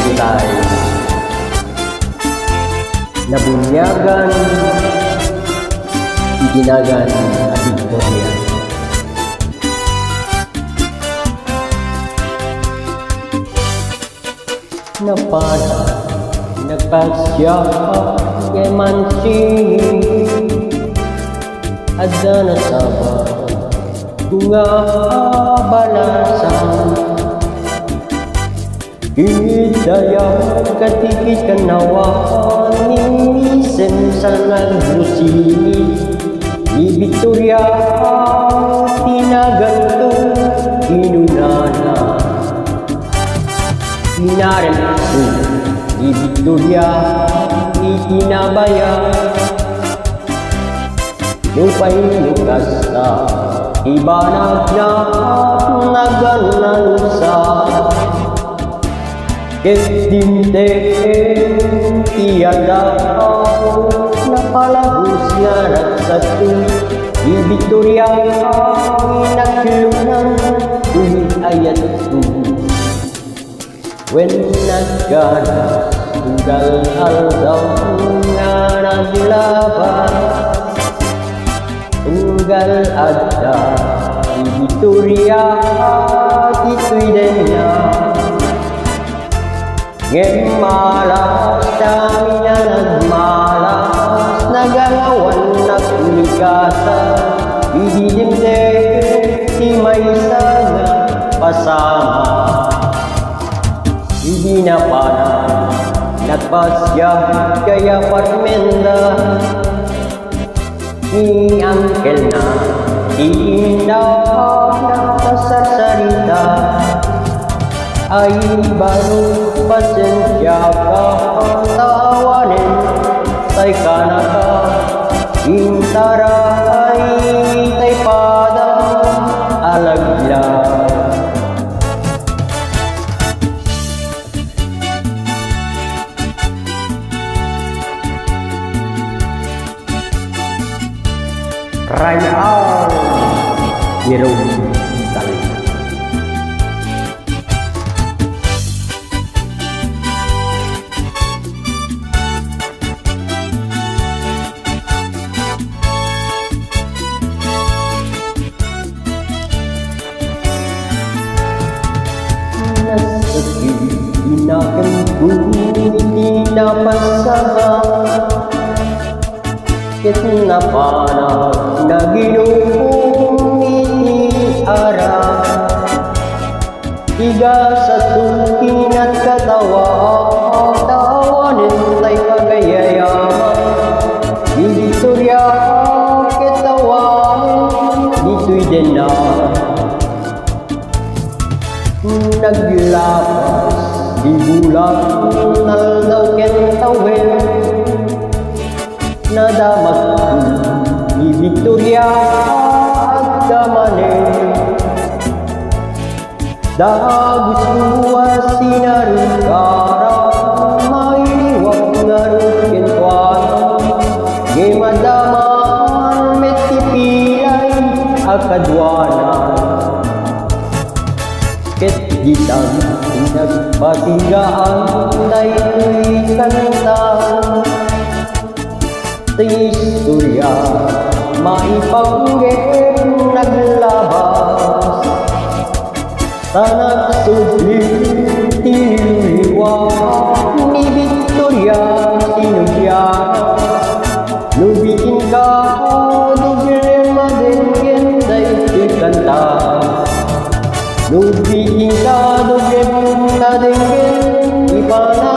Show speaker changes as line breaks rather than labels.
hintay. Nabunyagan, iginagan at Victoria. Napala, nagpasya kay mancing adda na saba bunga balasan hidaya katikit kanawa nimisim sa naglusini ni Victoria tinaganto inunana Inarin ako ni Victoria itinabaya lupa'y lukas na ibanag na naganansa Ketdinteen tiyadaw napalagos nga nagsatu ni Victoria inaklunan ulit ayat ko When nagkana tunggal aldaw nga naglaban tunggal adda di Victoria ito'y denya ngem malas kami na nagmalas nagalawan nagligasa ididimdek si may saga pasama Hindi na parang nagpasya kaya parmenda Ni angkel na iindaw na pasarsarita Ay baru pasensya ka tawanin Tay kanaka intara ay tay pada alagya Raya Jerome Tali Nasakit inakan ko hindi napasama Kitnapanag na ginugong iniara Iga sa tukin at katawa tawanin tay kagayayaman Di Victoria kitawanin dito'y dena Naglabas di bulang naldaw kentawin Nadamat ni Victoria at kamane Dagus luwas sinarukara Mailiwag nga rukin tuwana Gimadaman metipilay akadwana Ket gitang pinagpatinggaan Da'y kantang Istorya maipanggit naglabas Tanak sublim tiliwa ni Victoria sinubyana Nubikin ka dugil madenggen da'y kanta Nubikin ka dugil madenggen ipana